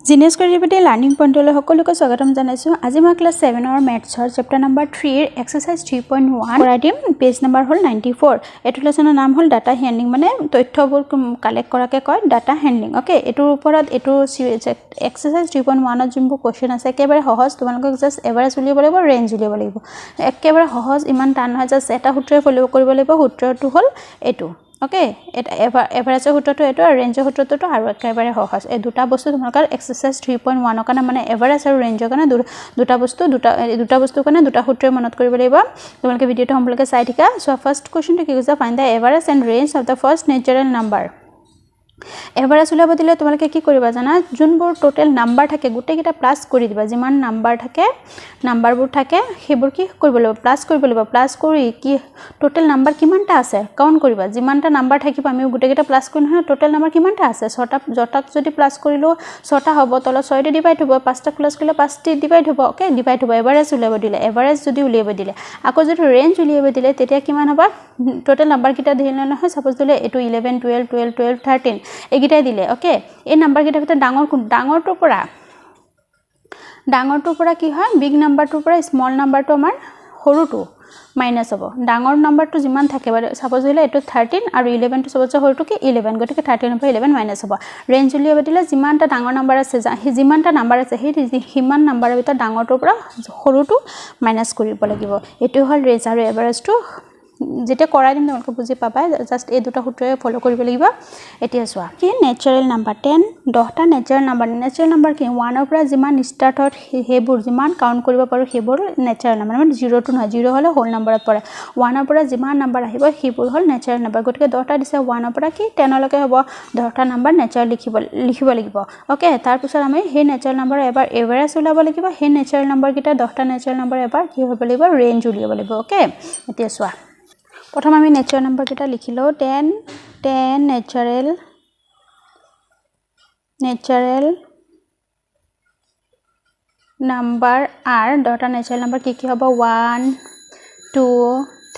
Genius creativity learning পইণ্টলৈ সকলোকে স্বাগতম জনাইছোঁ। আজি মই ক্লাছ 7ৰ মেথছৰ চেপ্টাৰ নম্বৰ 3ৰ এক্সাৰচাইজ 3.1 কৰাই দিম। পেজ নম্বৰ হ'ল 94। এইটো লেচনৰ নাম হ'ল ডাটা হেণ্ডলিং, মানে তথ্যবোৰ কালেক্ট কৰাকে কয় ডাটা হেণ্ডলিং। অ'কে, এইটোৰ ওপৰত এইটো এক্সাৰচাইজ 3.1ত যোনবোৰ কুৱেশ্যন আছে একেবাৰে সহজ। তোমালোকক জাষ্ট এভাৰেজ উলিয়াব লাগিব, ৰেঞ্জ উলিয়াব লাগিব। একেবাৰে সহজ, ইমান টান নহয়। জাষ্ট এটা সূত্ৰই ফ'ল' কৰিব লাগিব। সূত্ৰটো হ'ল এইটো। অ'কে, এভাৰেজৰ সূত্ৰটো এইটো আৰু ৰেঞ্জৰ সূত্ৰটো আৰু একেবাৰে সহজ। এই দুটা বস্তু তোমালোকৰ এক্সাৰচাইজ 3.1ৰ কাৰণে, মানে এভাৰেজ আৰু ৰেঞ্জৰ কাৰণে দুটা বস্তুৰ কাৰণে দুটা সূত্ৰই মনত কৰিব লাগিব। তোমালোকে ভিডিঅ'টো সম্পূৰ্ণকৈ চাই থাকা। চ' ফাৰ্ষ্ট কুৱেশ্যনটো কি কৈছে, find the average and range of the first natural number. Average উলিয়াব দিলে তোমালোকে কি কৰিবা জানা, যোনবোৰ টোটেল নাম্বাৰ থাকে গোটেইকেইটা প্লাছ কৰি দিবা। যিমান নাম্বাৰবোৰ থাকে সেইবোৰ কি কৰিব লাগিব, প্লাছ কৰিব লাগিব। প্লাছ কৰি কি টোটেল নাম্বাৰ কিমানটা আছে কাউণ্ট কৰিবা। যিমানটা নাম্বাৰ থাকিব আমি গোটেইকেইটা প্লাছ কৰি নহয়, টোটেল নাম্বাৰ কিমানটা আছে। ছটাক যদি প্লাছ কৰিলোঁ 6টা হ'ব, তলত 6 দি ডিভাইড হ'ব। 5টাক প্লাছ কৰিলে 5 দি ডিভাইড হ'ব। অ'কে, ডিভাইড হ'ব। এভাৰেজ উলিয়াব দিলে, এভাৰেজ যদি উলিয়াব দিলে, আকৌ যদি ৰেঞ্জ উলিয়াব দিলে তেতিয়া কিমান হ'ব, টোটেল নাম্বাৰকেইটা দিলে নহয়। ছাপ'জ দিলে এইটো 11, 12, 12, 12, 13 এইকেইটাই দিলে। অ'কে, এই নাম্বাৰকেইটাৰ ভিতৰত ডাঙৰটোৰ পৰা কি হয়, বিগ নাম্বাৰটোৰ পৰা স্মল নাম্বাৰটো আমাৰ সৰুটো মাইনাছ হ'ব। ডাঙৰ নাম্বাৰটো যিমান থাকে বাৰু, ছাপ'জ দিলে এইটো 13 আৰু 11টো চবতছে সৰুটো কি 11, গতিকে 13ৰ পৰা 11 মাইনাছ হ'ব। ৰেঞ্জ উলিয়াব দিলে যিমানটা ডাঙৰ নাম্বাৰ আছে, যিমানটা নাম্বাৰ আছে সেই সিমান নাম্বাৰৰ ভিতৰত ডাঙৰটোৰ পৰা সৰুটো মাইনাছ কৰিব লাগিব। এইটো হ'ল ৰেঞ্জ আৰু এভাৰেজটো। যেতিয়া কৰাই দিম তোমালোকে বুজি পাবা। জাষ্ট এই দুটা সূত্ৰই ফ'ল' কৰিব লাগিব। এতিয়া চোৱা কি নেচাৰেল নাম্বাৰ 10টা নেচাৰেল নাম্বাৰ কি 1ৰ পৰা যিমান ষ্টাৰ্ট হয় সেইবোৰ যিমান কাউণ্ট কৰিব পাৰোঁ সেইবোৰ নেচাৰেল নাম্বাৰ, মানে 0টো নহয়। 0 হ'লে হোল নাম্বাৰত পৰে। 1ৰ পৰা যিমান নাম্বাৰ আহিব সেইবোৰ হ'ল নেচাৰেল নাম্বাৰ। গতিকে 10টা দিছে, 1ৰ পৰা কি 10লৈকে হ'ব। 10টা নাম্বাৰ নেচাৰেল লিখিব লাগিব। অ'কে, তাৰপিছত আমি সেই নেচাৰেল নাম্বাৰ এবাৰ এভাৰেজ উলিয়াব লাগিব। সেই নেচাৰেল নাম্বাৰকেইটা 10টা নেচাৰেল নাম্বাৰ এবাৰ কি হ'ব লাগিব, ৰেঞ্জ উলিয়াব লাগিব। অ'কে, এতিয়া চোৱা প্ৰথম আমি নেচাৰেল নাম্বাৰকেইটা লিখি লওঁ। 10 নেচাৰেল নাম্বাৰ আৰ 10টা নেচাৰেল নাম্বাৰ কি হ'ব, 1, 2,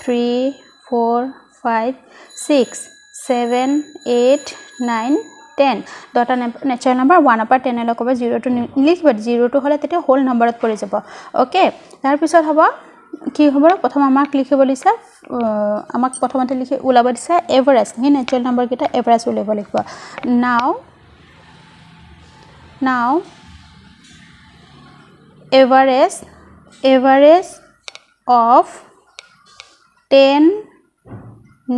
3, 4, 5, 6, 7, 8, 9, 10 10টা নেচাৰেল নাম্বাৰ 1ৰ পৰা 10লৈকে হ'ব। 0টো নিলিখিব, 0টো হ'লে তেতিয়া হোল নাম্বাৰত পৰি যাব। অ'কে, তাৰপিছত হ'ব কি হ'ব, প্ৰথম আমাক লিখিব দিছে, আমাক প্ৰথমতে ওলাব দিছে এভাৰেজ। সেই নেচাৰেল নাম্বাৰকেইটা এভাৰেজ উলিয়াব লাগিব। নাও average of 10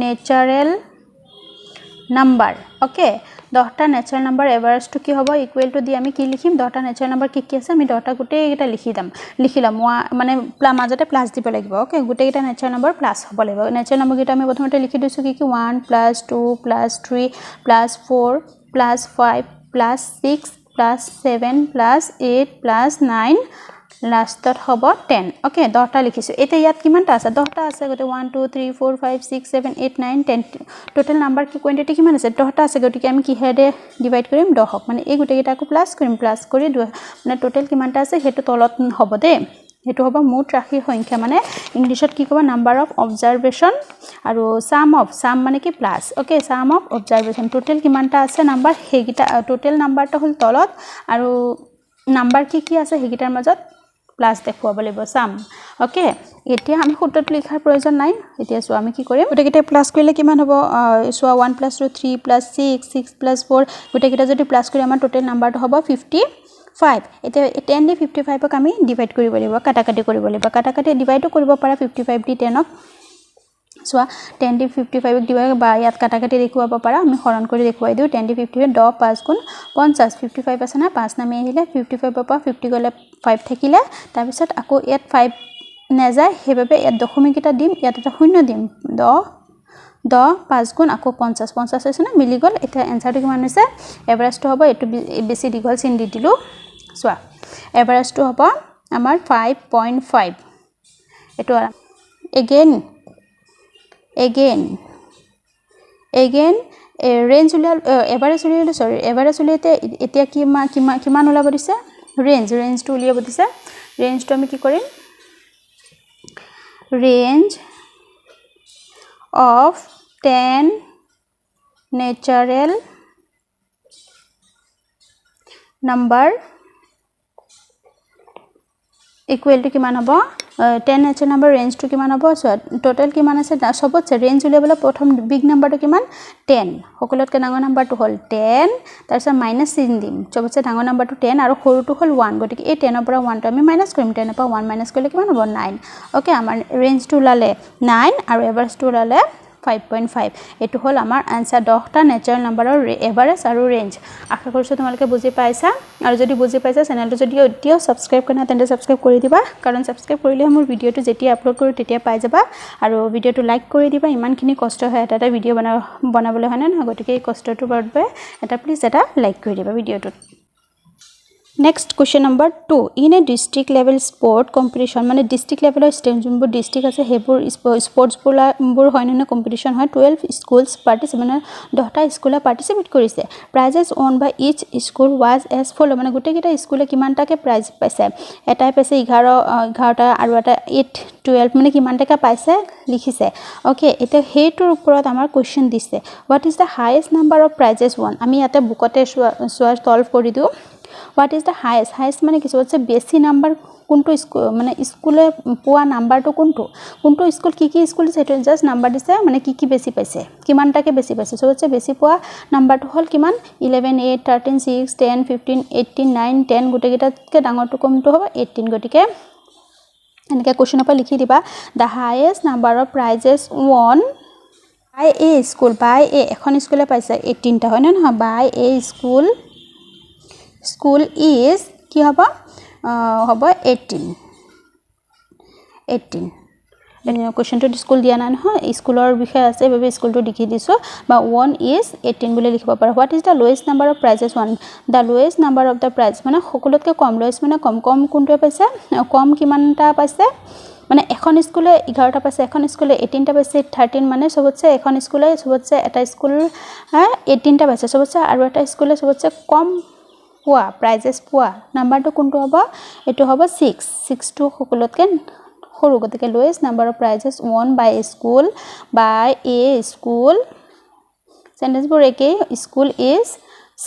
natural number. Okay, 10টা নেচাৰেল নাম্বাৰ এভাৰেজটো কি হ'ব, ইকুৱেল টু দি আমি কি লিখিম, 10টা নেচাৰেল নাম্বাৰ কি আছে আমি 10টা গোটেইকেইটা লিখি ল'ম। মানে মাজতে প্লাছ দিব লাগিব। অ'কে, গোটেইকেইটা নেচাৰেল নাম্বাৰ প্লাছ হ'ব লাগিব। নেচাৰেল নাম্বাৰকেইটা আমি প্ৰথমতে লিখি দিছোঁ কি 1 + 2 + 3 + 4 + 5 + 6 + 7 + 8 + 9 লাষ্টত হ'ব 10। অ'কে, 10টা লিখিছোঁ। এতিয়া ইয়াত কিমানটা আছে, 10টা আছে। গতিকে 1, 2, 3, 4, 5, 6, 7, 8, 9, 10 টোটেল নাম্বাৰ কি কুৱেণ্টিটি কিমান আছে, 10টা আছে। গতিকে আমি কিহেৰে ডিভাইড কৰিম, 10ক, মানে এই গোটেইকেইটাকো প্লাছ কৰিম। প্লাছ কৰি মানে টোটেল কিমানটা আছে সেইটো তলত হ'ব দেই। সেইটো হ'ব মুঠ ৰাশিৰ সংখ্যা, মানে ইংলিছত কি ক'ব, নাম্বাৰ অফ অবজাৰভেশ্যন, আৰু চাম মানে কি প্লাছ। অ'কে, চাম অফ অবজাৰভেশ্যন, টোটেল কিমানটা আছে নাম্বাৰ সেইকেইটা, টোটেল নাম্বাৰটো হ'ল তলত, আৰু নাম্বাৰ কি আছে সেইকেইটাৰ মাজত প্লাছ দেখুৱাব লাগিব, চাম। অ'কে, এতিয়া আমি সূত্ৰটো লিখাৰ প্ৰয়োজন নাই। এতিয়া চোৱা আমি কি কৰিম, গোটেইকেইটা প্লাছ কৰিলে কিমান হ'ব, চোৱা 1 + 2 3 + 6 6 + 4 গোটেইকেইটা যদি প্লাছ কৰি আমাৰ টোটেল নাম্বাৰটো হ'ব 55। এতিয়া 10 দি 55ক আমি ডিভাইড কৰিব লাগিব, কাটাকাটি কৰিব লাগিব। কাটাকাটি ডিভাইডো কৰিব পাৰা 55 দি 10ক। চোৱা 10 দি 55ক ডিভাইড, বা ইয়াত কাটাকাটি দেখুৱাব পাৰা, আমি হৰণ কৰি দেখুৱাই দিওঁ। 10 দি 55 10 5 গুণ 50, 55 আছে না, 5 নামি আহিলে 55ৰ পৰা 50 গ'লে 5 থাকিলে, তাৰপিছত আকৌ ইয়াত 5 নাযায়, সেইবাবে ইয়াত দশমিক এটা দিম, ইয়াত এটা শূন্য দিম। 10 5 গুণ আকৌ 50 হৈছে না, মিলি গ'ল। এতিয়া এনচাৰটো কিমান হৈছে, এভাৰেজটো হ'ব, এইটো বেছি দীঘল চিন দি দিলোঁ। চোৱা এভাৰেজটো হ'ব আমাৰ 5.5। এইটো এগেইন ৰেঞ্জ উলিয়াল, এভাৰেজ উলিয়াওঁতে এতিয়া কিমান ওলাব দিছে, ৰেঞ্জটো উলিয়াব দিছে। ৰেঞ্জটো আমি কি কৰিম, range of 10 natural number equal to কিমান হ'ব 10 নেচাৰেল নাম্বাৰ ৰেঞ্জটো কিমান হ'ব টোটাল কিমান আছে সবতছে ৰেঞ্জ উলিয়াবলৈ প্ৰথম বিগ নাম্বাৰটো কিমান 10 সকলোতকৈ ডাঙৰ নাম্বাৰটো হ'ল 10 তাৰপিছত মাইনাছ চিন দিম সবতছে ডাঙৰ নাম্বাৰটো 10 আৰু সৰুটো হ'ল 1 গতিকে এই 10 ৰ পৰা 1 টো আমি মাইনাছ কৰিম 10 ৰ পৰা 1 মাইনাছ কৰিলে কিমান হ'ব 9 ওকে আমাৰ ৰেঞ্জটো ওলালে 9 আৰু এভাৰেজটো ওলালে 5.5 এটো হল আমাৰ আনসাৰ 10টা নেচাৰেল নাম্বাৰৰ এভাৰেজ আৰু ৰেঞ্জ আশা কৰিছো তোমালোকে বুজি পাইছা আৰু যদি বুজি পাইছা চেনেলটো যদি এতিয়াও সাবস্ক্ৰাইব কৰা নাই তেন্তে সাবস্ক্ৰাইব কৰি দিবা কাৰণ সাবস্ক্ৰাইব কৰিলে মোৰ ভিডিওটো যেতিয়া আপলোড কৰো তেতিয়া পাই যাবা আৰু ভিডিওটো লাইক কৰি দিবা ইমানখিনি কষ্ট হয় এটা ভিডিও বনাবলৈ হয় না গতিকে এই কষ্টটোৰ বাবে এটা প্লিজ এটা লাইক কৰি দিবা ভিডিওটো Next question number 2 in a district level sport competition মানে district level state যোনবোৰ district আছে হেবোৰ sports বোৰ হয় না competition হয় 12 schools participate 10টা স্কুলে participate কৰিছে prizes won by each school was as follow মানে গোটেইকেইটা স্কুলে কিমানটাকে প্রাইজ পাইছে এটাই পাইছে 11টা আৰু এটা 8 12 মানে কিমানটাকা পাইছে লিখিছে ওকে এটা হেটোৰ ওপৰত আমাৰ কোৱেশ্চন দিছে what is the highest number of prizes won আমি ইয়াতে বুকতে সলভ কৰি দিও What is the highest? Highest মানে কিছু হচ্ছে বেছি নাম্বার কোনটো মানে স্কুলে পোৱা নাম্বাৰটো কোনটো কোনটো স্কুল কি স্কুল আছে এটা জাস্ট নাম্বার দিছে মানে কি বেছি পাইছে কিমানটাকে বেছি পাইছে সো হচ্ছে বেছি পোৱা নাম্বাৰটো হল কিমান 11 8 13 6 10 15 18 9 10 গুটেকিটাতকে ডাঙৰটো কোনটো হ'ব 18 গটিকে এনেকে কোৱেশ্চনৰ পৰা লিখি দিবা the highest number of prizes won by a school by a এখন স্কুলে পাইছে 18 টা হয় না নহয় by a school is কি হ'ব হ'ব 18 কোৱেশ্চনটো স্কুল দিয়া না নহয় স্কুলৰ বিষয় আছে বাবে স্কুলটো লিখি দিছো বা 1 is 18 বুলি লিখিব পাৰা what is the lowest number of prizes won the lowest number of the prize মানে সকলোতকৈ কম lowest মানে কম কোনটোৱে পাইছে কম কিমানটা পাইছে মানে এখন স্কুলে 11টা পাইছে এখন স্কুলে 18টা পাইছে 13 মানে সবতছে এখন স্কুলে সবতছে এটা স্কুল 18টা পাইছে সবতছে আৰু এটা স্কুলে সবতছে কম পোৱা প্ৰাইজেস পোৱা নাম্বাৰটো কোনটো হ'ব এটো হ'ব 6 টো সকলোতকে সৰু গতিকে lowest number of prizes won by a school sentence বোৰ একে স্কুল is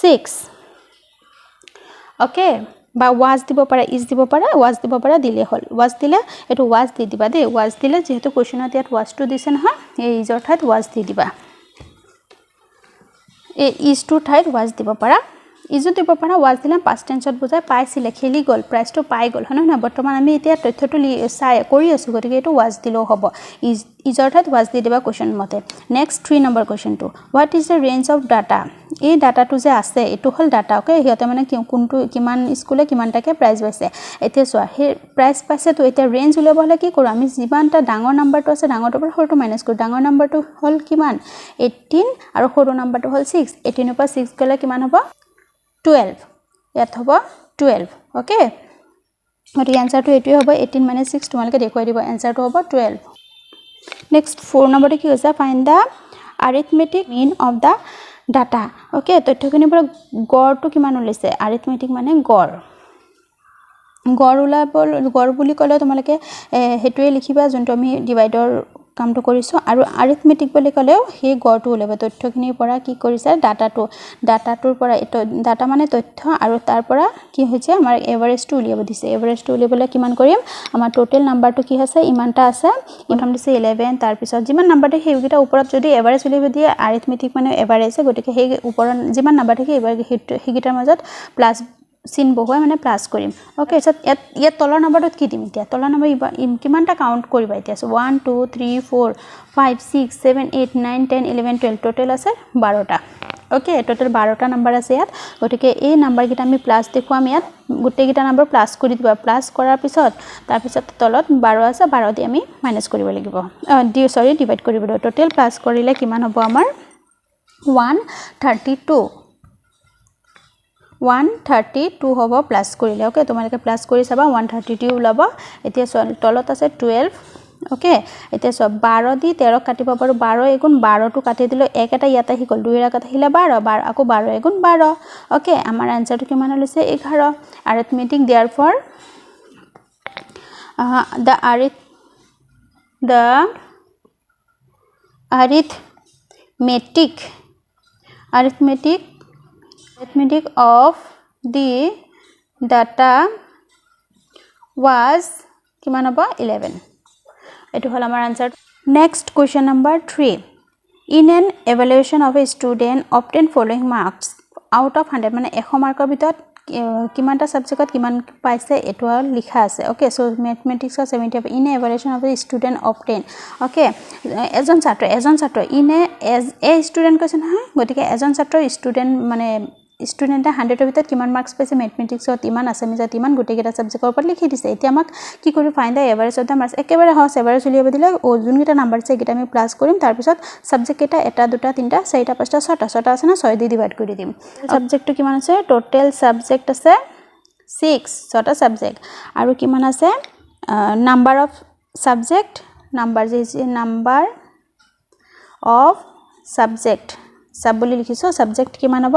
6 ওকে বা was দিব পাৰা is দিব পাৰা was দিব পাৰা দিলে হল was দিলে এটো was দি দিবা দে was দিলে যেহেতু কোৱেশ্চনত ইয়াত was টো দিছে নহয় এই is অৰ্থাৎ was দি দিবা এই is টো ঠাইত was দিব পাৰা ইজু দিব পাৰা was দিলে past tenseত বুজায় পাইছিলে খেলি গল প্ৰাইজটো পাই গল হয় না বৰ্তমান আমি এতিয়া তথ্যটো চাই কৰি আছো গতিকে এটো was দিলেও হ'ব is অৰ্থাৎ was দি দিবা কোৱেশ্চন মতে নেক্সট 3 নম্বৰ কোৱেশ্চনটো what is the range of data এই ডাটাটো যে আছে এটো হল ডাটা ওকে হিয়তে মানে কোনটো কিমান স্কুলে কিমানটাকে প্রাইজ পাইছে এতিয়া চোৱা হে প্ৰাইজ পাইছে তো এতিয়া ৰেঞ্জ উলিয়াব হলে কি কৰো আমি যিমানটা ডাঙৰ নাম্বাৰটো আছে ডাঙৰটোৰ পৰা সৰুটো মাইনাস কৰো ডাঙৰ নাম্বাৰটো হল কিমান 18 আৰু সৰু নাম্বাৰটো হল 6 18 ৰ পৰা 6 গলে কিমান হ'ব 12 ইয়াত হ'ব 12 ওকে গতি আনসাৰটো এটোই হ'ব 18 - 6 তোমালকে দেখুৱাই দিব আনসাৰটো হ'ব 12 নেক্সট 4 নম্বৰটো কি হৈছে find da arithmetic mean of the data okay তথ্যখিনিৰ পৰা গড়টো কিমান ওলাইছে arithmetic মানে গড় গড় বুলি ক'লে তোমালকে হেতুৱে লিখিবা যোনটো আমি ডিভাইডৰ কামটো কৰিছো আৰু arithmetic বুলি ক'লেও সেই গড়টো ওলাব তথ্যখিনিৰ পৰা কি কৰিছে ডাটাটোৰ পৰা ডাটা মানে তথ্য আৰু তাৰ পৰা কি হৈছে আমাৰ এভাৰেজটো উলিয়াব দিছে এভাৰেজটো উলিয়াবলৈ কিমান কৰিম আমাৰ টোটাল নাম্বাৰটো কি আছে ইমানটা আছে প্ৰথম দিছে 11 তাৰ পিছত যিমান নাম্বাৰ থাকে সেইকেইটা ওপৰত যদি এভাৰেজ উলিয়াব দিয়ে arithmetic মানে এভাৰেজ গতিকে সেই ওপৰত যিমান নাম্বাৰ থাকে সেইকেইটাৰ মাজত প্লাস চিন বহুৱাই মানে প্লাস কৰিম ওকে সো ইয়াত তলৰ নাম্বাৰটো কি দিম এতিয়া তলৰ নাম্বাৰ কিমানটা কাউন্ট কৰিবা এতিয়া 1 2 3 4 5 6 7 8 9 10 11 12 টোটাল আছে 12টা ওকে টোটাল 12টা নাম্বাৰ আছে ইয়াত গতিকে এই নাম্বাৰ কিটা আমি প্লাস দেখুৱাম ইয়াত গুটেই কিটা নাম্বাৰ প্লাস কৰি দিবা প্লাস কৰাৰ পিছত তাৰ পিছত তলত 12 আছে 12 দি আমি মাইনাস কৰিব লাগিব ডিভাইড কৰিব লাগিব টোটাল প্লাস কৰিলে কিমান হ'ব আমাৰ 132 হ'ব প্লাস কৰিলে ওকে তোমালকে প্লাস কৰি চাবা 132 ওলাব এতিয়া তলত আছে 12 ওকে এতিয়া সব 12 দি 13 কাটিব পাৰো 12 এগুণ 12 টো কাটি দিলো এক এটা ইয়াতে হি গল 2 এর কাটি হিলা 12 আকৌ 12 এগুণ 12 ওকে আমাৰ আনসাৰটো কিমান হলছে 11 arithmetic therefore the arithmetic of the data was কিমান হ'ব 11 এটো হল আমাৰ answer next question number 3 in an evaluation of a student obtain following marks out of 100 মানে 100 মাৰ্কৰ ভিতৰত কিমানটা সাবজেক্টত কিমান পাইছে এটো লিখা আছে okay so mathematics 70 in a evaluation of a student obtain okay এজন ছাত্ৰ in a student কৈছে নহয় গতিকে এজন ছাত্ৰ ষ্টুডেন্ট মানে ষ্টুডেন্টে 100 ভিতৰত কিমান মাৰ্কস পাইছে ম্যাথমেটিক্সত ইমান আসামিজত ইমান গুটেকেটা সাবজেক্টৰ ওপৰত লিখি দিছে এতিয়া আমাক কি কৰি find da average of the marks একেবাৰে হস এভাৰেজ উলিয়াব দিলে ও যোনকেটা নাম্বাৰ আছে এটা আমি প্লাস কৰিম তাৰ পিছত সাবজেক্ট এটা এটা দুটা তিনটা চাৰিটা পাঁচটা ছটা আছে না 6 দি ডিভাইড কৰি দিম সাবজেক্টটো কিমান আছে টোটাল সাবজেক্ট আছে 6 ছটা সাবজেক্ট আৰু কিমান আছে number of subject number of subject সব বুলি লিখিছো সাবজেক্ট কিমান হ'ব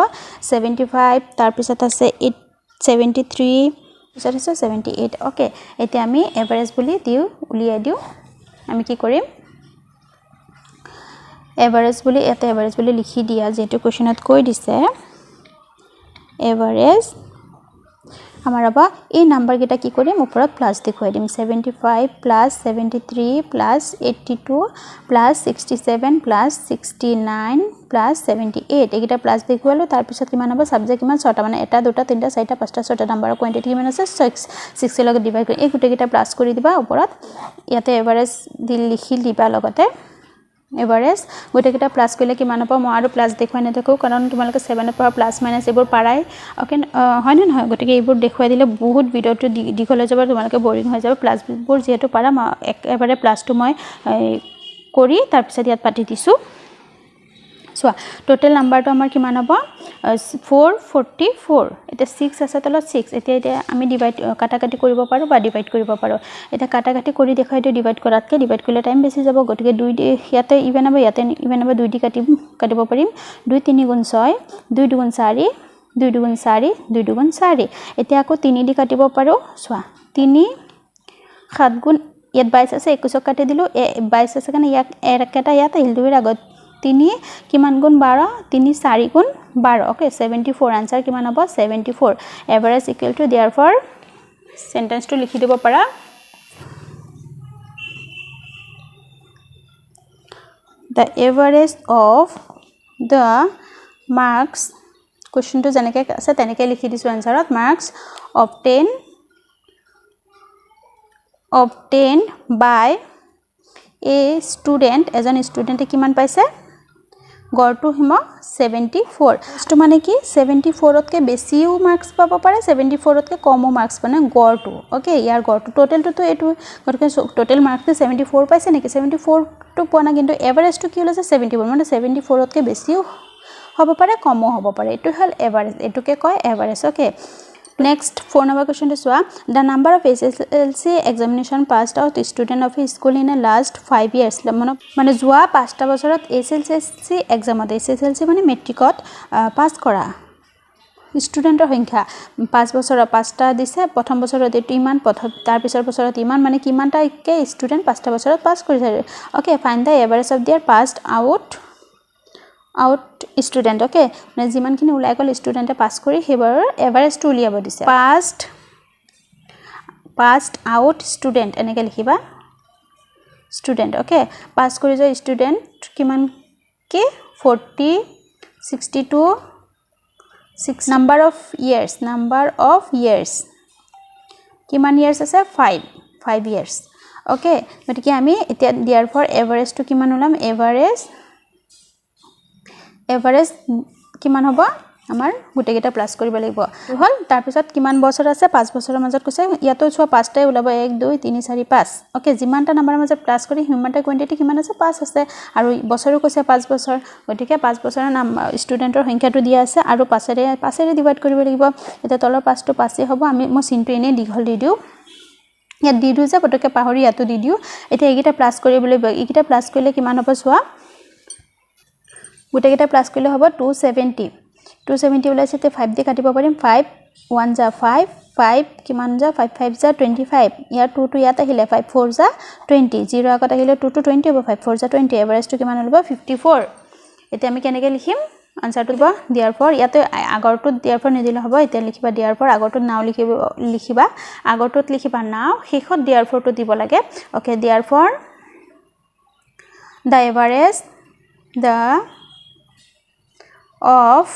75 তাৰ পিছত আছে 73 পিছত আছে 78 ওকে এতিয়া আমি এভাৰেজ বুলি দিও উলিয়াই দিও আমি কি কৰিম এভাৰেজ বুলি লিখি দিয়া যেটো কোৱেশ্চনত কৈ দিছে এভাৰেজ আমাৰ হ'ব এই নাম্বাৰ কেটা কি কৰিম ওপৰত প্লাস দেখুৱাই দিম 75 plus 73 plus 82 plus 67 plus 69 plus 78 এইটা প্লাস দেখুৱালো তাৰ পিছত কিমান হ'ব সাবজেক্ট কিমান ছটা মানে এটা দুটা তিনটা চাৰিটা পাঁচটা ছটা নাম্বাৰৰ কোৱান্টিটি কিমান আছে 6 লগত ডিভাইড কৰি এই গুটেকেটা প্লাস কৰি দিবা ওপৰত ইয়াতে এভাৰেজ দি লিখি দিবা লগতে এভাৰেজ গুটেকেটা প্লাস কৰিলে কিমান হ'ব মই আৰু প্লাস দেখুৱাই নেদেখো কাৰণ তোমালোকে 7 ৰ পৰা প্লাস মাইনাস এবোৰ পাৰাই ওকে হয় না নহয় গতিকে এইবোৰ দেখুৱাই দিলে বহুত ভিডিওটো দীঘলে যাব তোমালোকে বোৰিং হৈ যাব প্লাস বোৰ যেহেতু পাৰা একেবাৰে প্লাসটো মই কৰি তাৰ পিছত ইয়াত পাতি দিছো সোয়া টোটাল নাম্বাৰটো আমাৰ কিমান হ'ব 444 এটা 6 আছে তলত 6 এতিয়া আমি ডিভাইড কাটাকাটি কৰিব পাৰো বা ডিভাইড কৰিব পাৰো এটা কাটাকাটি কৰি দেখাই দিও ডিভাইড কৰাতকে ডিভাইড কৰিলে টাইম বেছি যাব গতিকে 2 ইয়াতে ইভেন হ'ব 2 দি কাটিব পাৰিম 2 3 গুণ 6 2 2 গুণ 4 2 2 গুণ 4 2 2 গুণ 4 এতিয়া আকৌ 3 দি কাটিব পাৰো সোয়া 3 7 গুণ ইয়াত 22 আছে 21 কাটি দিলো 22 আছে কাৰণে ইয়াক একেটা ইয়াত আহিল দুইৰ আগত 3 কিমান গুণ 12 3 4 গুণ 12 ওকে 74 आंसर কিমান হ'ব 74 এভাৰেজ ইকুৱেল টু देयरफॉर সেন্টেন্সটো লিখি দিব পাৰা the average of the marks কোৱেশ্চনটো যেনেকৈ আছে তেনেকৈ লিখি দিছো আনসাৰত marks obtained by a student এজন ষ্টুডেন্টে কিমান পাইছে গড়টো হিম 74 তো মানে কি 74 তকে বেছিও মার্কস পাব পারে 74 তকে কমও মার্কস মানে গড়টো ওকে ইয়াৰ গড়টো টোটালটো তো এটো গটকে টোটাল মাৰ্কস 74 পাইছে নেকি 74 তো পোৱা না কিন্তু এভাৰেজটো কি হলছে 74 মানে 74 তকে বেছিও হ'ব পাৰে কমও হ'ব পাৰে এটো হল এভাৰেজ এটোকে কয় average okay Next 4 number question to soa the number of SSLC examination passed out student of a school in the last 5 years মানে যোৱা 5টা বছৰত SSLC exam SSLC মানে মেট্ৰিকত পাস কৰা ষ্টুডেন্টৰ সংখ্যা 5 বছৰৰ 5টা দিছে প্ৰথম বছৰত এটো ইমান তাৰ পিছৰ বছৰত ইমান মানে কিমানটা কে ষ্টুডেন্ট 5টা বছৰত পাস কৰিছে okay find da average of there passed out student okay মানে যিমানখিনি উলাই গল ষ্টুডেন্টে পাস কৰি হেবৰ এভাৰেজ টু উলিয়াব দিছে passed out student এনেকৈ লিখিবা student okay পাস কৰি যায় ষ্টুডেন্ট কিমান কে 40 62 6 number of years কিমান years আছে 5 years okay গতিকে আমি এতিয়া therefore এভাৰেজ টু কিমান উলাম এভাৰেজ কিমান হ'ব আমাৰ গুটেকেটা প্লাস কৰিব লাগিব হল তাৰ পিছত কিমান বছৰ আছে 5 বছৰৰ মাজত কৈছে ইয়াতো ছোৱা 5টাই ওলাব 1 2 3 4 5 ওকে যিমানটা নাম্বাৰৰ মাজত প্লাস কৰি হিউমানটা কোয়ান্টিটি কিমান আছে 5 আছে আৰু বছৰো কৈছে 5 বছৰ গতিকে 5 বছৰৰ নাম ষ্টুডেন্টৰ সংখ্যাটো দিয়া আছে আৰু 5ৰে ডিভাইড কৰিব লাগিব এটা তলৰ 5 টো 5 হ'ব আমি মই চিনটো এনে দীঘল দি দিও ইয়াত দি দিও যে পটকে পাহৰি ইয়াতো দি দিও এটা এইকেটা প্লাস কৰিবলৈ এইকেটা প্লাস কৰিলে কিমান হ'ব ছোৱা গুটেকেটা প্লাস কৰিলে হ'ব 270 ওলাইছে তে 5 দি কাটিব পাৰিম 5 1 যা 5 কিমান যা 5 5 যা 25 ইয়াৰ 2 টু ইয়াত আহিলে 5 4 যা 20 0 আগত আহিলে 2 টু 20 হ'ব 5 4 যা 20 এভাৰেজটো কিমান হ'ব 54 এতিয়া আমি কেনেকৈ লিখিম আনসাৰটো দিব therefore ইয়াতে আগৰটোত therefore নিদিলে হ'ব এতিয়া লিখিবা therefore আগৰটোত নাও লিখিবা আগৰটোত লিখিবা নাও শেষত therefore টো দিব লাগে okay therefore the average of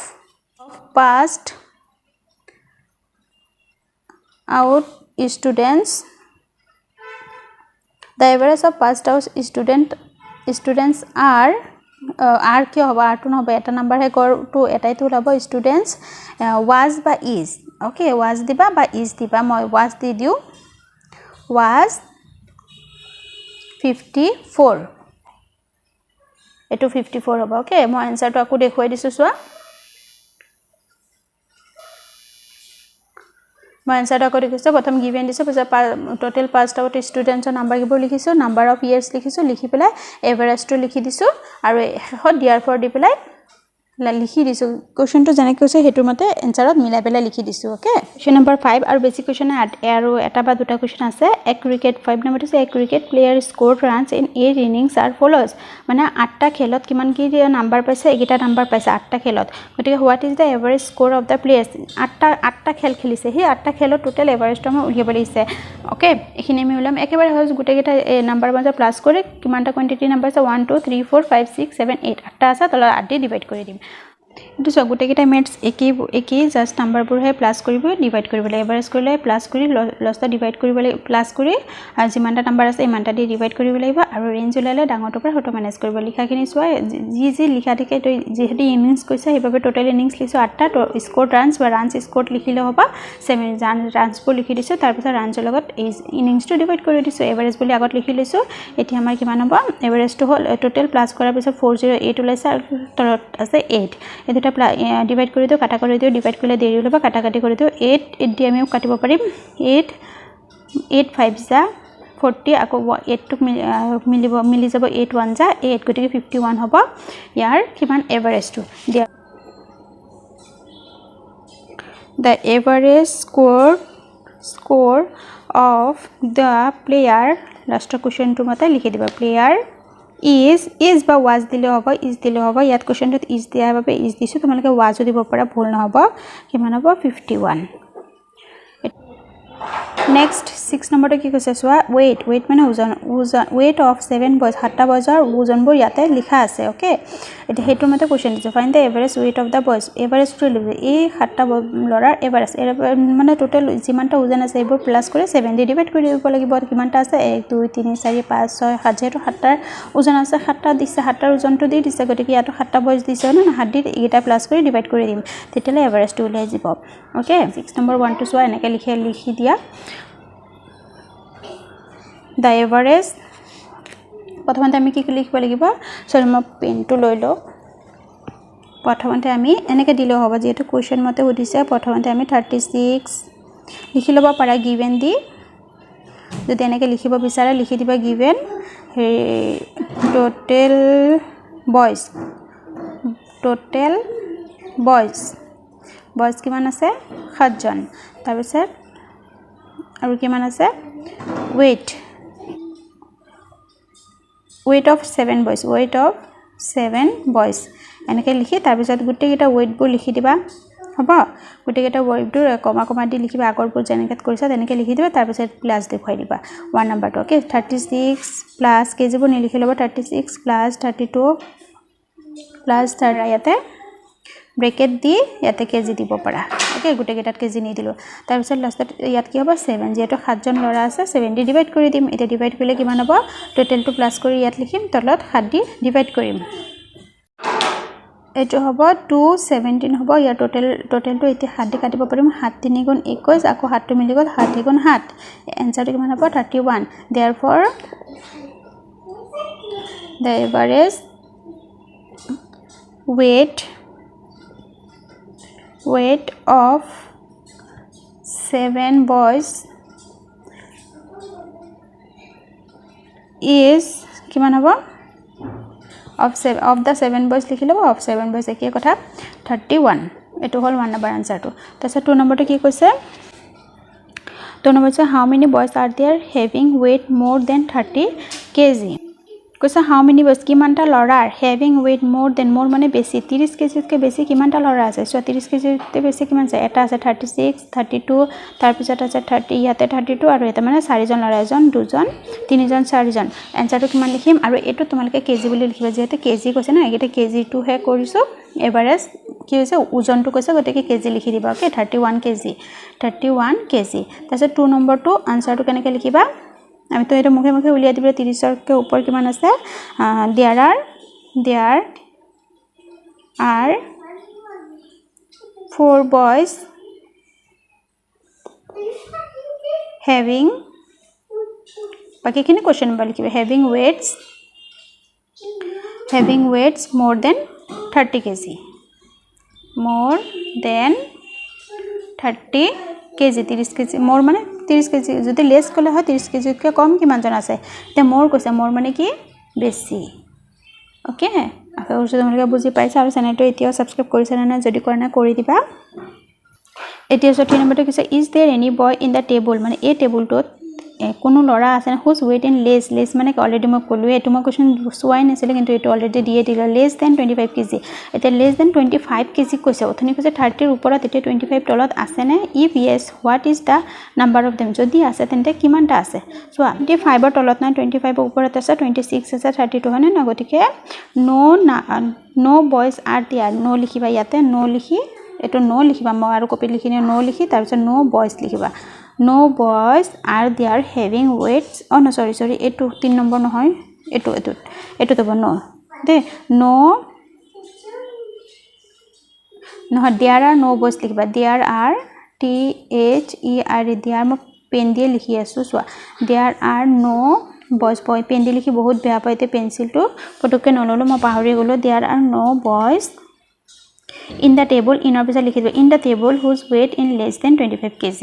passed out students the average of passed out students are কি হ'ব r টো নহব এটা নাম্বাৰ হে গৰ টু এটাই তো লব students was বা is okay was দিবা বা is দিবা মই was দি দিও was 54 এটো 54 হ'ব okay মই আনসাৰটো আকো দেখুৱাই দিছো সোৱা মই আনসাৰটো আকো দেখিছো প্ৰথম গিভেন দিছো টোটাল পাসড আউট স্টুডেন্টৰ নাম্বাৰ কিবোৰ লিখিছো নাম্বাৰ অফ ইয়াৰ্স লিখিছো লিখি পেলাই এভাৰেজ টো লিখি দিছো আৰু শেষত therefore দি পেলাই লিখি দিছো কোৱেশ্চনটো যেনে কৈছে হেতু মতে এনসাৰত মিলাই পেলাই লিখি দিছো ওকে কোৱেশ্চন নম্বৰ 5 আৰু বেসিক কোৱেশ্চন আৰু এটা বা দুটা কোৱেশ্চন আছে এ ক্ৰিকেট 5 নম্বৰ আছে a cricket player scored runs in 8 innings are follows মানে 8টা খেলত কিমান কি নাম্বাৰ পাইছে এগিটা নাম্বাৰ পাইছে 8টা খেলত গতিকে what is the average score of the players 8টা খেল খেলিছে হে 8টা খেলত টোটাল এভাৰেজটো আমি উলিয়াব লাগিছে ওকে এখিনি আমি উলাম একেবাৰে হজ গুটেগিটা নাম্বাৰ মাজে প্লাস কৰি কিমানটা কোয়ান্টিটি নাম্বাৰ আছে 1 2 3 4 5 6 7 8 8টা আছে তলত 8 দি ডিভাইড কৰি দিম এটো সব গুটেগিটা মেথস একি জাস্ট নাম্বাৰবোৰ হে প্লাস কৰিব ডিভাইড কৰিব লাগে এভাৰেজ কৰিলে প্লাস কৰি লসটা ডিভাইড কৰিব লাগে প্লাস কৰি আৰু যিমানটা নাম্বাৰ আছে ইমানটা দি ডিভাইড কৰিব লাগিব আৰু ৰেঞ্জ উলালে ডাঙৰটো পৰা হটো মেনেজ কৰিব লিখাখিনি সোৱা যি লিখা থাকে তো যেহেতু ইনিংস কৈছে হেবাবে টোটাল ইনিংস লিখছো 8টা তো স্কোৰ ৰানস বা ৰানস স্কোৰ লিখিলে হ'ব 7 ৰানসবোৰ লিখি দিছো তাৰ পিছত ৰানসৰ লগত ইনিংসটো ডিভাইড কৰি দিছো এভাৰেজ বুলি আগত লিখি লৈছো এতিয়া আমাৰ কিমান হ'ব এভাৰেজটো হল টোটাল প্লাস কৰাৰ পিছত 408 ওলাইছে আৰু তলত আছে 8 এটা ডিভাইড কৰি দিও কাটা কৰি দিও ডিভাইড কৰিলে দেৰি হলবা কাটা কাটি কৰি দিও 8 দি আমি কাটিব পাৰিম 8 5 যা 40 আকৌ 8 টো মিলি যাব 8 1 যা 8 গতিকে 51 হ'ব ইয়াৰ কিমান এভাৰেজটো দিয়া the average score of the player last question to mata likhi diba player is বা was দিলে হ'ব is দিলে হ'ব ইয়াত কোৱেশ্চনটোত is দিয়া বাবে is দিছো তোমালোকে was দিব পাৰা ভুল নহব কিমান হ'ব 51 নেক্সট 6 নম্বৰটো কি কৈছে সোৱা weight মানে ওজন weight of 7 boys 7টা বয়জৰ ওজনবোৰ ইয়াতে লিখা আছে ওকে এটা হেতু মতে কোৱেশ্চন দিছে find the average weight of the boys average টো লিখে এই 7টা লৰাৰ এভাৰেজ মানে টোটাল যিমানটা ওজন আছে এইবোৰ প্লাস কৰি 7 দি ডিভাইড কৰি দিব লাগিব কিমানটা আছে 1 2 3 4 5 6 7 যেটো 7টাৰ ওজন আছে 7টা দিছে 7টাৰ ওজনটো দি দিছে গতিকে ইয়াতো 7টা বয়জ দিছে না 7 দি এটা প্লাস কৰি ডিভাইড কৰি দিম তেতিয়ালে এভাৰেজটো উলাই যাব ওকে 6 নম্বৰ 1 টো সোৱা এনেকে লিখি দিয়া the average প্ৰথমতে আমি কি লিখিব লাগিব সৰি মই পেনটো লৈ ল প্ৰথমতে আমি এনেকে দিলে হ'ব যেটো কোৱেশ্চন মতে উঠিছে প্ৰথমতে আমি 36 লিখি লব পাৰা গিভেন দি যদি এনেকে লিখিব বিচাৰা লিখি দিবা গিভেন টোটাল বয়স কিমান আছে 7 জন তাৰ পিছত আৰু কিমান আছে weight of 7 boys এনেকে লিখি তাৰ পিছত গুটেকিটা weight লিখি দিবা হ'ব গুটেকিটা weight কমা দি লিখিবা আগৰবোৰ যেনেকে কৰিছা তেনেকে লিখি দিবা তাৰ পিছত প্লাস দেখুৱাই দিবা 1 নম্বৰটো ওকে 36 প্লাস কেজিবোৰ নিলিখি লব 36 প্লাস 32 প্লাস 30 ইয়াতে ব্ৰেকেট দি ইয়াতে কেজি দিব পাৰা ওকে গুটেকিটাত কেজি নি দিলো তাৰ পিছত লাষ্টত ইয়াত কি হ'ব 7 যেটো 7 জন লৰা আছে 7 দি ডিভাইড কৰি দিম এটা ডিভাইড কৰিলে কিমান হ'ব টোটালটো প্লাস কৰি ইয়াত লিখিম তলত 7 দি ডিভাইড কৰিম এটো হ'ব 217 হ'ব ইয়াৰ টোটালটো এতিয়া 7 দি কাটিব পাৰিম 7 3 গুণ 21 আকৌ 7 টো মিলি গল 7 গুণ 7 এনসাৰটো কিমান হ'ব 31 therefore the average weight of 7 boys is কিমান হ'ব of the 7 boys লিখি লব of 7 boys একে কথা 31 এটো হল 1 নম্বৰ আনসাৰটো তাৰছত 2 নম্বৰটো কি কৈছে 2 নম্বৰ আছে how many boys are there having weight more than 30 kg কৈছে হাউ মেনি বয়জ কিমানটা লৰাৰ হেভিং ওয়েট মোৰ দেন মোৰ মানে বেছি 30 কেজিতকৈ বেছি কিমানটা লৰা আছে সো 30 কেজিতকৈ বেছি কিমান আছে এটা আছে 36 32 তাৰ পিছত আছে 30 ইয়াতে 32 আৰু এটা মানে চাৰিজন লৰা এজন দুজন তিনিজন চাৰিজন এনসাৰটো কিমান লিখিম আৰু এটো তোমালকে কেজি বুলি লিখিবা যেতে কেজি কৈছে না এটা কেজি টু হে কৰিছো এভাৰেজ কি হৈছে ওজনটো কৈছে গতেকে কেজি লিখি দিবা ওকে 31 কেজি তাৰপিছত 2 নম্বৰটো আনসাৰটো কেনেকৈ লিখিবা আমি তো এটা মুখে মুখে উলিয়াই দিবলে 30 কে উপৰ কিমান আছে দেয়াৰ আৰ 4 boys having বাকি কিনে কোশ্চেন বা লিখিবে having weights more than 30 kg more than 30 kg 30 kg more মানে 30 kg যদি লেস কলে হয় 30 kg কে কম কিমান জন আছে তে মোর কৈছে মোর মানে কি বেছি ওকে আশা করছো তোমালোকে বুজি পাইছা আৰু চেনেলটো এতিয়াও সাবস্ক্ৰাইব কৰিছা না যদি কৰা না কৰি দিবা এতিয়া 3 নম্বৰটো কৈছে is there any boy in the table মানে এই টেবুলটোত কোনো লৰা আছে না হুজ ওয়েট ইন লেস মানে অলৰেডি মই কলো এটো মই কোশ্চেন সোৱাই নাছিল কিন্তু এটো অলৰেডি দিয়ে দিলা লেস দেন 25 কেজি এটা লেস দেন 25 কেজি কৈছে অথনি কৈছে 30 ৰ ওপৰত এটা 25 তলত আছে নে if yes what is da number of them যদি আছে তেন্তে কিমানটা আছে সো 25 ৰ তলত নাই 25 ৰ ওপৰত আছে 26 আছে 32 হয় না গতিকে নো বয়জ আৰ দেয়াৰ নো লিখিবা ইয়াতে নো লিখি এটো নো লিখিবা মই আৰু কপি লিখিনে নো লিখি তাৰ পিছত নো বয়জ লিখিবা no boys are there having weights oh no sorry eto 3 number no hoy eto to no de no there are no boys likhiba there are there there mo pen die likhi asu so there are no boys boy pen die likhi bahut beya paite pencil to potokke nololo mo pahori golo there are no boys in the table in or likhi diba in the table whose weight in less than 25 kg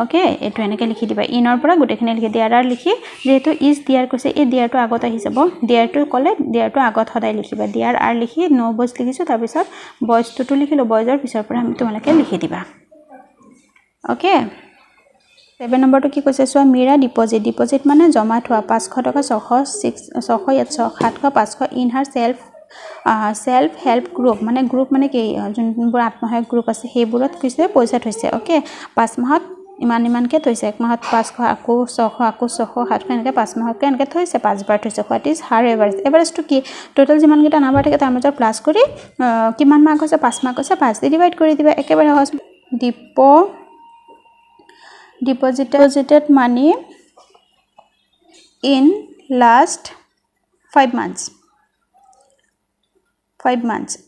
okay eto enake likhi diba in or pora gote khine likhi there are likhi jehetu is there koise e there to agot ahi jabo there to kole there to agot hodai likhiba there are likhi no boys likhisu tar bisot boys to likhilo boys or pisor pora ami tumalake likhi diba okay 7 number to ki koise so mira deposit mane jama thua 500 taka 600 yat 700 500 in her self help group মানে group মানে কি যোনবোৰ আত্মসহায়ক group আছে হেবোৰত কিছে পইচা থৈছে okay 5 মাহত ইমান কে থৈছে এক মাহত 500 আকো 600 আকো 600 700 এনেকে 5 মাহত কে এনেকে থৈছে 5 বাৰ থৈছে হোৱাট ইজ হাৰ এভাৰেজ টু কি টোটাল যিমান কেটা নাম্বাৰ থাকে তাৰ মাজত প্লাস কৰি কিমান মাৰ্ক হৈছে 5 মাৰ্ক হৈছে 5 দি ডিভাইড কৰি দিবা একেবাৰে সহজ deposited money in last 5 months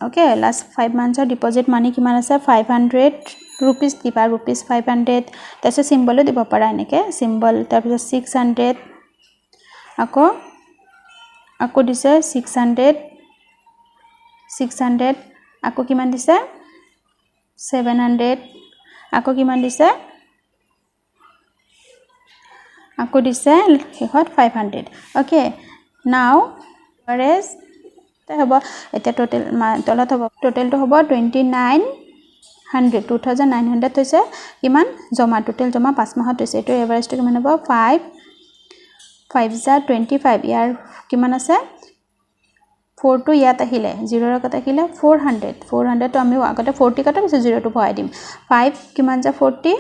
okay last 5 months or deposit money kiman ase 500 rupees diba rupees 500 tase symbol diba para eneke symbol tar piso 600 ako dise 600 ako kiman dise 700 ako kiman dise ako dise hot 500 okay now whereas হবো এটা total তলত হবো total তো হবো 2900 হৈছে কিমান জমা total জমা 5 মাহত হৈছে এটো এভারেজ তো কিমান হবো 5 যা 25 ইয়াৰ কিমান আছে 4 to ইয়াত আহিলে 0 ৰ কথা আহিলে 400 তো আমি আগতে 40 কাটা পিছে 0 to বহাই দিম 5 কিমান যা 40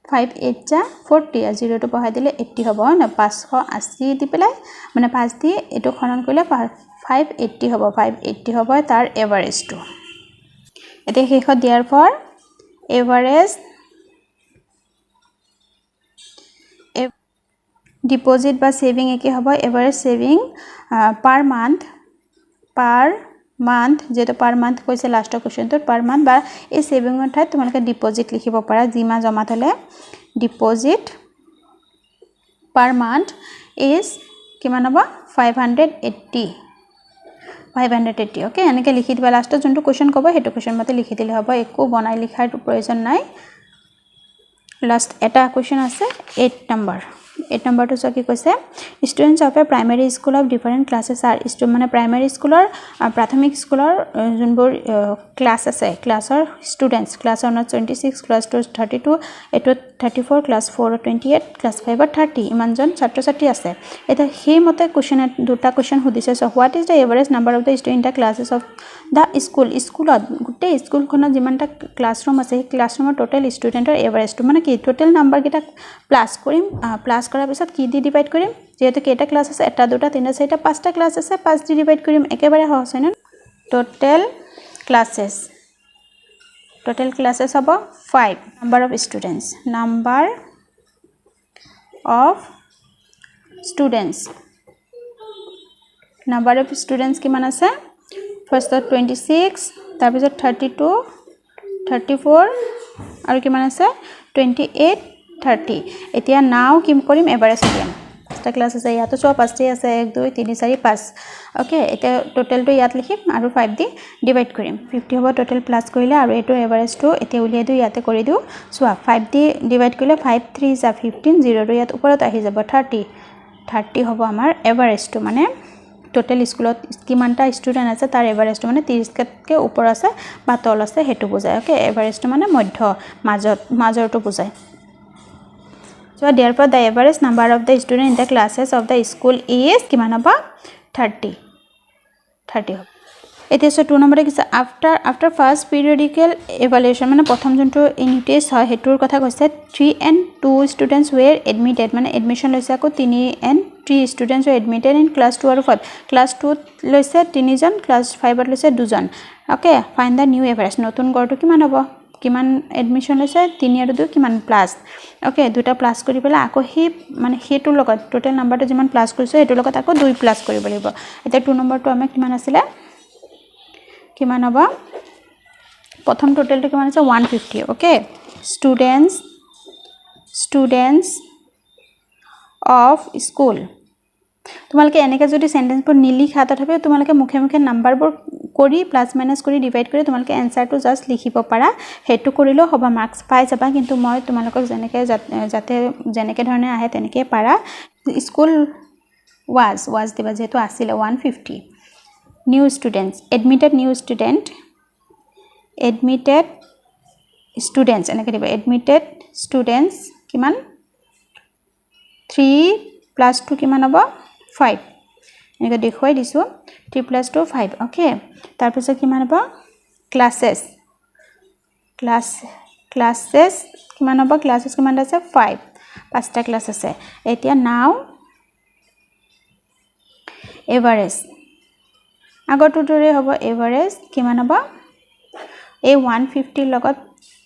5 8 যা 40 আর 0 to বহাই দিলে 80 হবো না 580 দি পেলাই মানে 5 দি এটো খনন কৰিলে 580 হবো তাৰ এভাৰেজ টু এতে হেখত দিয়াৰ ফৰ এভারেজ ডিপোজিট বা সেভিং একে হবো এভারেজ সেভিং পার মান্থ যেটো পার মান্থ কৈছে লাস্ট কোশ্চেন তো পার মান্থ বা এই সেভিং অৰ্থাৎ তোমালোকে ডিপোজিট লিখিব পাৰা জিমা জমা থলে ডিপোজিট পার মান্থ ইজ কিমান হবো 580 ওকে এনেকে লিখি দিবা লাস্টত যোনটো কোশ্চেন কব হেটো কোশ্চেন মতে লিখি দিলে হ'ব একো বনাই লিখাৰ প্ৰয়োজন নাই লাস্ট এটা কোশ্চেন আছে 8 নম্বৰ তো কি কৈছে students of a primary school of different classes are মানে প্ৰাইমাৰী স্কুলৰ প্ৰাথমিক স্কুলৰ যোনবোৰ ক্লাছ আছে ক্লাছৰ ষ্টুডেন্টস ক্লাছৰ 26 ক্লাছ 32 এটো 34 ক্লাস 4 28 ক্লাস 5 30 ইমানজন ছাত্র ছাত্রী আছে এটা সেই মতে কোশ্চেন দুটা কোশ্চেন সুধিছে so what is the average number of the student in the classes of the স্কুলত গুটে স্কুলখনত যিমানটা ক্লাছৰুম আছে সেই ক্লাছৰুমৰ টোটাল ষ্টুডেন্টৰ এভাৰেজটো মানে কি টোটাল নাম্বাৰ কিটা প্লাস কৰিম প্লাস কৰাৰ পিছত কি দি ডিভাইড কৰিম যেহেতু কেটা ক্লাস আছে এটা দুটা তিনটা চাৰিটা পাঁচটা ক্লাস আছে 5 দি ডিভাইড কৰিম একেবাৰে সহজ হয় না টোটাল ক্লাसेस হ'ব 5 number of students কিমান আছে ফাৰ্স্ট 26 তাৰ পিছত 32 34 আৰু কিমান আছে 28 30 এতিয়া নাও কি কৰিম এভাৰেজ দিম পাঁচটা ক্লাস আছে ইয়াতো সব পাঁচটি আছে 1 2 3 4 5 ওকে এটা টোটালটো ইয়াত লিখিম আৰু 5 দি ডিভাইড কৰিম 50 হ'ব টোটাল প্লাস কৰিলে আৰু এটো এভাৰেজটো এতিয়া উলিয়াই দিও ইয়াতে কৰি দিও সোৱা 5 দি ডিভাইড কৰিলে 5 3 যা 15 0 ৰ ইয়াত ওপৰত আহি যাব 30 হ'ব আমাৰ এভাৰেজটো মানে টোটাল স্কুলত কিমানটা ষ্টুডেন্ট আছে তাৰ এভাৰেজটো মানে 30 কে ওপৰ আছে বা তল আছে হেতু বুজায় ওকে এভাৰেজটো মানে মধ্য মাজৰটো বুজায় So therefore the average number of the student in the classes of the school is কিমান হ'ব 30 হ'ব এতিয়া সো 2 নম্বৰে কিছে after first periodical evaluation মানে প্ৰথম জনটো ইউনিট টেষ্ট হয় হেতুৰ কথা কৈছে 3 and 2 students were admitted মানে এডমিশন লৈছে আকৌ 3 and 3 students were admitted in class 2 আৰু 5 class 2 লৈছে 3 জন class 5 লৈছে 2 জন okay find the new average নতুন গড়টো কিমান হ'ব কিমান এডমিশন লৈছে 3 আৰু 2 কিমান প্লাস ওকে দুটা প্লাস কৰি পেলা আকৌ হি মানে হেতুৰ লগত টোটাল নাম্বাৰটো যিমান প্লাস কৰিছে হেতুৰ লগত আকৌ 2 প্লাস কৰিব লাগিব এটা 2 নম্বৰটো আমাৰ কিমান আছিল কিমান হ'ব প্ৰথম টোটালটো কিমান আছে 150 ওকে students of school তোমালকে এনেকা যদি সেন্টেন্সবোৰ নিলিখা তথাপি তোমালকে মুখে মুখে নাম্বাৰবোৰ কৰি প্লাস মাইনাস কৰি ডিভাইড কৰি তোমালকে এনসাৰটো জাস্ট লিখিব পাৰা হেতু কৰিলেও হ'ব মাৰ্কস পাই যাবা কিন্তু মই তোমালকক যাতে যেনেকে ধৰণে আহে তেনেকে পাৰা স্কুল was দিবা যেটো আছিল 150 new students admitted students এনেকে দিবা admitted students কিমান 3 plus 2 কিমান হ'ব 5 এনেকে দেখুৱাই দিছো 3 plus 2 5 ওকে তাৰ পিছত কিমান হ'ব classes কিমান হ'ব classes কিমান আছে 5 পাঁচটা ক্লাস আছে এতিয়া নাও এভাৰেজ আগৰটো দৰে হ'ব এভাৰেজ কিমান হ'ব এই 150 লগত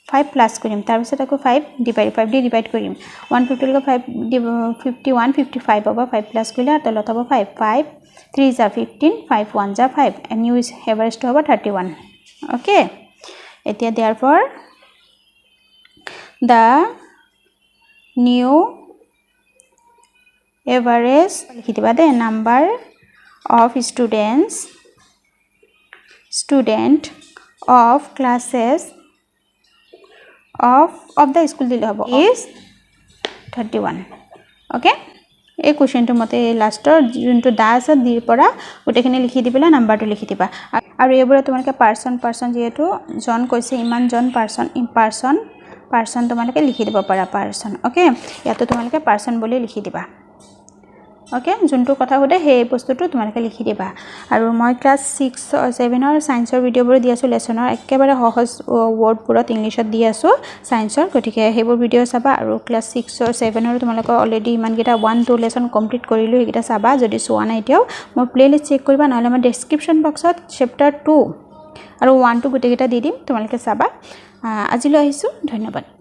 5 প্লাস কৰিম তাৰ পিছত আকৌ 5 দি ডিভাইড কৰিম 150 লগত 5 51 55 হ'ব 5 প্লাস কৰিলে তলত হ'ব 5 3 যা 15 5 1 যা 5 and new average হ'ব 31 okay এতিয়া therefore the new average লিখি দিবা দে number of student of classes of the school দিলে হ'ব is 31 okay এই কোশ্চেনটো মতে লাষ্টৰ যোনটো দাস দিৰ পৰা উটেখিনি লিখি দিবলা নাম্বাৰটো লিখি দিবা আৰু এবাৰ তোমালকে পাৰসন যেটো জন কৈছে ইমান জন পাৰসন তোমালকে লিখি দিব পাৰা পাৰসন ওকে ইয়াতো তোমালকে পাৰসন বুলি লিখি দিবা ওকে যোনটো কথা হতে হে বস্তুটো তোমালকে লিখি দিবা আৰু মই ক্লাস 6 আৰু 7 ৰ সায়েন্সৰ ভিডিওবোৰ দি আছো লেসনৰ একেবাৰে সহজ ওয়াৰ্ডবোৰত ইংলিশত দি আছো সায়েন্সৰ গতিকে হেবোৰ ভিডিও চাবা আৰু ক্লাস 6 আৰু 7 ৰ তোমালকে অলৰেডি ইমান গিটা 1 2 লেসন কমপ্লিট কৰিলো হেগিটা চাবা যদি চোৱা নাই এতিয়াও মই প্লেলিষ্ট চেক কৰিবা নহলে মই ডেসক্ৰিপচন বক্সত চেপ্টাৰ 2 আৰু 1 2 গুটেগিটা দি দিম তোমালকে চাবা আজিলৈ আহিছো ধন্যবাদ